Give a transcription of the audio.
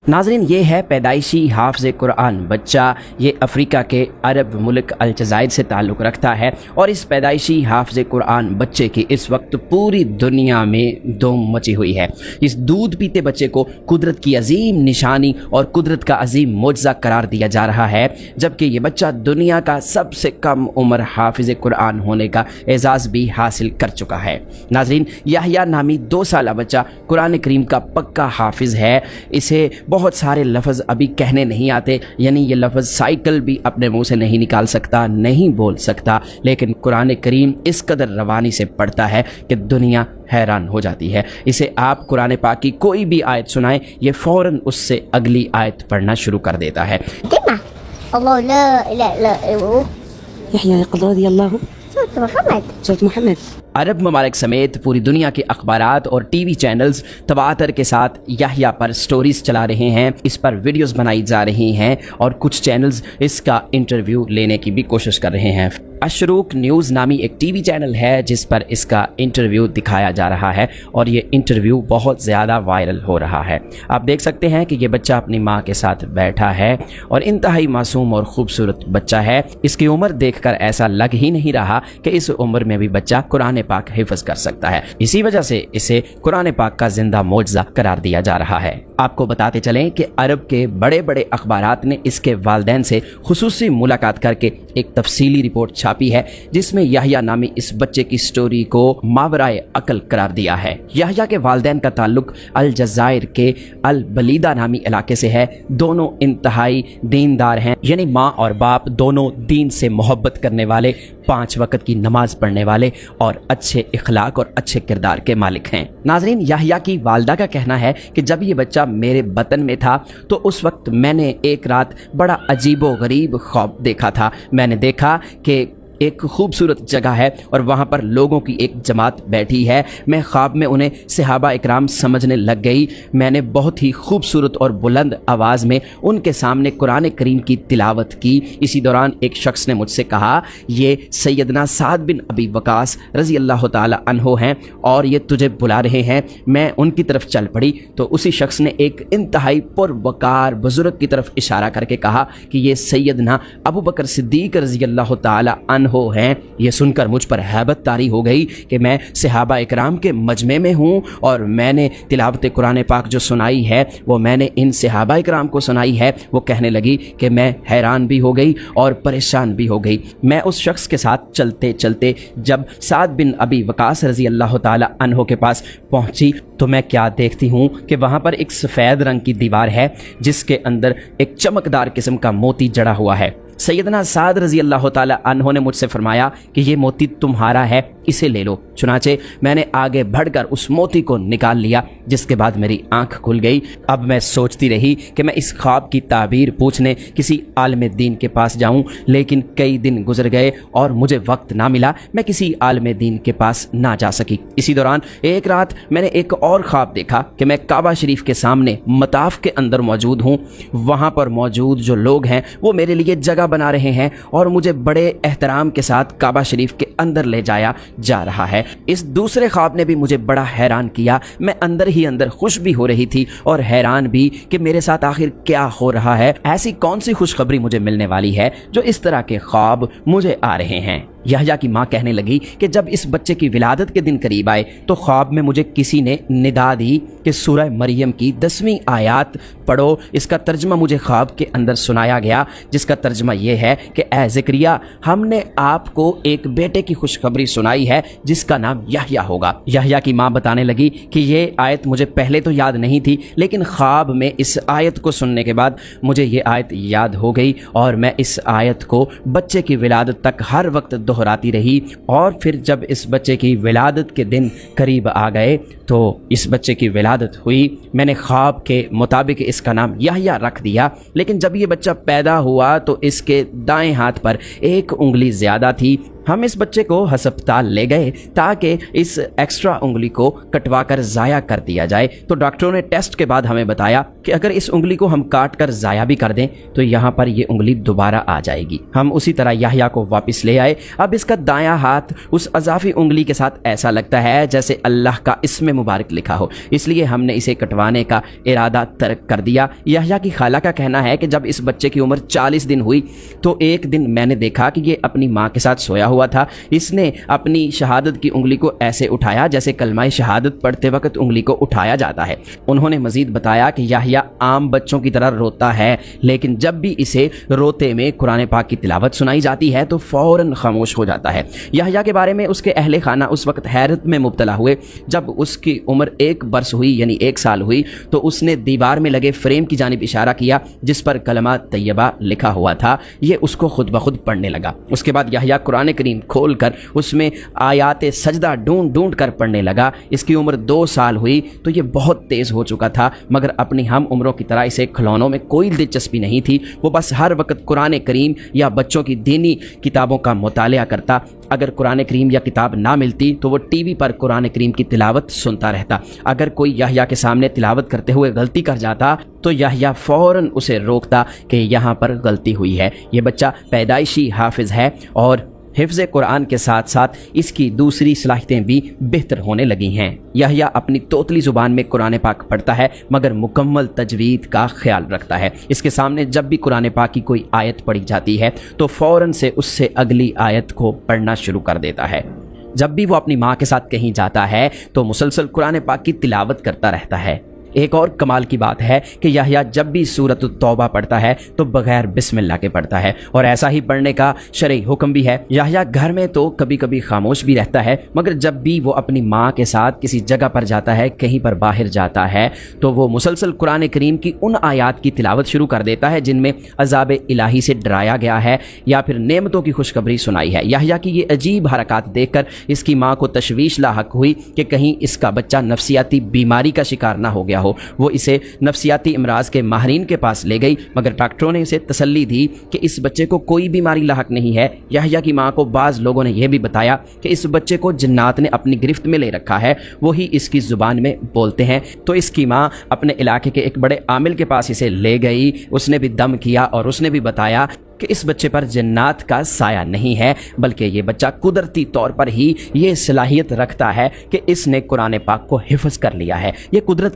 नाज़रीन, ये है पैदाइशी हाफ़िज़ कुरान बच्चा। ये अफ्रीका के अरब मुल्क अलजज़ाइर से ताल्लुक़ रखता है और इस पैदाइशी हाफ़िज़ कुरान बच्चे की इस वक्त पूरी दुनिया में धूम मची हुई है। इस दूध पीते बच्चे को कुदरत की अजीम निशानी और कुदरत का अजीम मोजज़ा करार दिया जा रहा है, जबकि ये बच्चा दुनिया का सबसे कम उम्र हाफ़िज़ कुरान होने का एजाज़ भी हासिल कर चुका है। नाज़रीन, याह्या नामी 2 साला बच्चा कुरान करीम का पक्का हाफिज़ है। इसे बहुत सारे लफ्ज़ अभी कहने नहीं आते, यानी ये लफ्ज़ साइकिल भी अपने मुंह से नहीं निकाल सकता, नहीं बोल सकता, लेकिन कुरान करीम इस कदर रवानी से पढ़ता है कि दुनिया हैरान हो जाती है। इसे आप कुरान पाक की कोई भी आयत सुनाएं, ये फ़ौरन उससे अगली आयत पढ़ना शुरू कर देता है। अल्लाह ला इलाहा इल्लल्लाह यहया यक़ज़ा रज़ियल्लाहु सूरत मोहम्मद। अरब ममालिक समेत पूरी दुनिया के अखबारात और टीवी चैनल्स तवातर के साथ याह्या पर स्टोरीज चला रहे हैं, इस पर वीडियोस बनाई जा रही हैं और कुछ चैनल्स इसका इंटरव्यू लेने की भी कोशिश कर रहे हैं। अशरूक न्यूज़ नामी एक टीवी चैनल है जिस पर इसका इंटरव्यू दिखाया जा रहा है और ये इंटरव्यू बहुत ज़्यादा वायरल हो रहा है। आप देख सकते हैं कि ये बच्चा अपनी माँ के साथ बैठा है और इंतहाई मासूम और ख़ूबसूरत बच्चा है। इसकी उम्र देखकर ऐसा लग ही नहीं रहा कि इस उम्र में भी बच्चा कुरान पाक हिफ्ज़ कर सकता है। इसी वजह से इसे कुरान पाक का जिंदा मोजज़ा करार दिया जा रहा है। आपको बताते चलें कि अरब के बड़े बड़े अखबारात ने इसके वालिदैन से खुसूसी मुलाकात करके एक तफसीली रिपोर्ट छापी है, जिसमें याह्या नामी इस बच्चे की स्टोरी को मावराए अकल करार दिया है। याह्या के वालिदैन का ताल्लुक अलजज़ाइर के अल बलीदा नामी इलाके से है। दोनों इंतहाई दीनदार हैं, यानी माँ और बाप दोनों दीन से मोहब्बत करने वाले, 5 वक्त की नमाज पढ़ने वाले और अच्छे इखलाक और अच्छे किरदार के मालिक हैं। नाज़रीन, याह्या की वालदा का कहना है कि जब ये बच्चा मेरे बतन में था तो उस वक्त मैंने एक रात बड़ा अजीबो गरीब ख्वाब देखा था। मैंने देखा कि एक खूबसूरत जगह है और वहाँ पर लोगों की एक जमात बैठी है। मैं ख्वाब में उन्हें सहाबा इकराम समझने लग गई। मैंने बहुत ही खूबसूरत और बुलंद आवाज़ में उनके सामने कुरान करीम की तिलावत की। इसी दौरान एक शख्स ने मुझसे कहा, ये सैयदना साद बिन अबी वकास रज़ी अल्लाह ताला अन्हो हैं और ये तुझे बुला रहे हैं। मैं उनकी तरफ चल पड़ी तो उसी शख्स ने एक इंतहाई पुरवकार बुजुर्ग की तरफ इशारा करके कहा कि ये सैयदना अबू बकर सिद्दीक रज़ी अल्लाह ताला हो हैं। ये सुनकर मुझ पर हैबत तारी हो गई कि मैं सहाबा इकराम के मजमे में हूँ और मैंने तिलावत कुरान पाक जो सुनाई है वो मैंने इन सहाबा इकराम को सुनाई है। वो कहने लगी कि मैं हैरान भी हो गई और परेशान भी हो गई। मैं उस शख्स के साथ चलते चलते जब साद बिन अबी वकास रज़ी अल्लाह ताला अन्हो के पास पहुँची तो मैं क्या देखती हूँ कि वहाँ पर एक सफ़ेद रंग की दीवार है जिसके अंदर एक चमकदार किस्म का मोती जड़ा हुआ है। सैयदना साद रज़ी अल्लाह ताला अन्हो ने मुझसे फरमाया कि ये मोती तुम्हारा है, इसे ले लो। चुनाचे मैंने आगे बढ़कर उस मोती को निकाल लिया, जिसके बाद मेरी आंख खुल गई। अब मैं सोचती रही कि मैं इस ख्वाब की ताबीर पूछने किसी आलिम दीन के पास जाऊं, लेकिन कई दिन गुजर गए और मुझे वक्त ना मिला। मैं किसी आलिम दीन के पास ना जा सकी। इसी दौरान एक रात मैंने एक और ख्वाब देखा कि मैं काबा शरीफ के सामने मताफ के अंदर मौजूद हूँ। वहाँ पर मौजूद जो लोग हैं वो मेरे लिए जगह बना रहे हैं और मुझे बड़े एहतराम के साथ काबा शरीफ के अंदर ले जाया जा रहा है। इस दूसरे ख्वाब ने भी मुझे बड़ा हैरान किया। मैं अंदर ही अंदर खुश भी हो रही थी और हैरान भी कि मेरे साथ आखिर क्या हो रहा है। ऐसी कौन सी खुशखबरी मुझे मिलने वाली है जो इस तरह के ख्वाब मुझे आ रहे हैं। याह्या की माँ कहने लगी कि जब इस बच्चे की विलादत के दिन करीब आए तो ख्वाब में मुझे किसी ने निदा दी कि सूरह मरियम की 10वीं आयत पढ़ो। इसका तर्जमा मुझे ख्वाब के अंदर सुनाया गया, जिसका तर्जमा यह है कि ए ज़करिया, हमने आपको एक बेटे की खुशखबरी सुनाई है जिसका नाम याह्या होगा। याह्या की माँ बताने लगी कि ये आयत मुझे पहले तो याद नहीं थी, लेकिन ख्वाब में इस आयत को सुनने के बाद मुझे ये आयत याद हो गई और मैं इस आयत को बच्चे की विलादत तक हर वक्त दोहराती रही। और फिर जब इस बच्चे की विलादत के दिन करीब आ गए तो इस बच्चे की विलादत हुई। मैंने ख्वाब के मुताबिक इसका नाम याह्या रख दिया, लेकिन जब ये बच्चा पैदा हुआ तो इसके दाएं हाथ पर एक उंगली ज़्यादा थी हम इस बच्चे को हस्पताल ले गए ताकि इस एक्स्ट्रा उंगली को कटवा कर ज़ाया कर दिया जाए। तो डॉक्टरों ने टेस्ट के बाद हमें बताया कि अगर इस उंगली को हम काट कर ज़ाया भी कर दें तो यहाँ पर ये उंगली दोबारा आ जाएगी। हम उसी तरह याह्या को वापस ले आए। अब इसका दायां हाथ उस अज़ाफ़ी उंगली के साथ ऐसा लगता है जैसे अल्लाह का इसमें मुबारक लिखा हो, इसलिए हमने इसे कटवाने का इरादा तर्क कर दिया। याह्या की खाला का कहना है कि जब इस बच्चे की उम्र 40 दिन हुई तो एक दिन मैंने देखा कि ये अपनी माँ के साथ सोया हुआ था। इसने अपनी शहादत की उंगली को ऐसे उठाया जैसे कलमाए शहादत पढ़ते वक्त उंगली को उठाया जाता है। उन्होंने मजीद बताया कि याह्या आम बच्चों की तरह रोता है, लेकिन जब भी इसे रोते में कुरान पाक की तिलावत सुनाई जाती है तो फ़ौरन खामोश हो जाता है। याह्या के बारे में उसके अहले खाना उस वक्त हैरत में मुब्तला हुए जब उसकी उम्र 1 बरस हुई यानी 1 साल हुई तो उसने दीवार में लगे फ्रेम की जानिब इशारा किया जिस पर कलमा तैयबा लिखा हुआ था। ये उसको खुद ब खुद पढ़ने लगा। उसके बाद याह्या कुरान करीम खोल कर उसमें आयात सजदा ढूंढ ढूंढ कर पढ़ने लगा। इसकी उम्र 2 साल हुई तो ये बहुत तेज़ हो चुका था, मगर अपनी हम उम्रों की तरह इसे खिलौनों में कोई दिलचस्पी नहीं थी। वो बस हर वक्त कुरान करीम या बच्चों की दीनी किताबों का मुतालिया करता। अगर कुरान करीम या किताब ना मिलती तो वो टीवी पर कुरान करीम की तिलावत सुनता रहता। अगर कोई याह्या के सामने तिलावत करते हुए गलती कर जाता तो याह्या फ़ौरन उसे रोकता कि यहाँ पर गलती हुई है। ये बच्चा पैदाइशी हाफिज़ है और हिफ्ज़ कुरान के साथ साथ इसकी दूसरी सलाहियतें भी बेहतर होने लगी हैं। याह्या अपनी तोतली ज़ुबान में कुरान पाक पढ़ता है मगर मुकम्मल तजवीद का ख्याल रखता है। इसके सामने जब भी कुरान पाक की कोई आयत पढ़ी जाती है तो फ़ौरन से उससे अगली आयत को पढ़ना शुरू कर देता है। जब भी वो अपनी माँ के साथ कहीं जाता है तो मुसलसल कुरान पाक की तिलावत करता रहता है। एक और कमाल की बात है कि याह्या जब भी सूरत तौबा पढ़ता है तो बगैर बिस्मिल्लाह के पढ़ता है और ऐसा ही पढ़ने का शरई हुक्म भी है। याह्या घर में तो कभी कभी खामोश भी रहता है, मगर जब भी वो अपनी माँ के साथ किसी जगह पर जाता है, कहीं पर बाहर जाता है, तो वो मुसलसल कुरान करीम की उन आयात की तिलावत शुरू कर देता है जिनमें अज़ाब इलाही से डराया गया है या फिर नेमतों की खुशखबरी सुनाई है। याह्या की ये अजीब हरकत देखकर इसकी माँ को तशवीश लाहक हुई कि कहीं इसका बच्चा नफसियाती बीमारी का शिकार ना हो गया हो। वो इसे नफसियाती इमराज के माहिरीन के पास ले गई, मगर डॉक्टरों ने इसे तसल्ली दी कि इस बच्चे को कोई बीमारी लाहक नहीं है। याह्या की माँ को बाज़ लोगों ने यह भी बताया कि इस बच्चे को जिन्नात ने अपनी गिरफ्त में ले रखा है, वही इसकी ज़ुबान में बोलते हैं। तो इसकी माँ अपने इलाके के एक बड़े आमिल के पास इसे ले गई। उसने भी दम किया और उसने भी बताया कि इस बच्चे पर जन्नात का साया नहीं है, बल्कि ये बच्चा कुदरती तौर पर ही ये सलाहियत रखता है कि इसने कुरान पाक को हिफ्ज़ कर लिया है। ये कुदरत का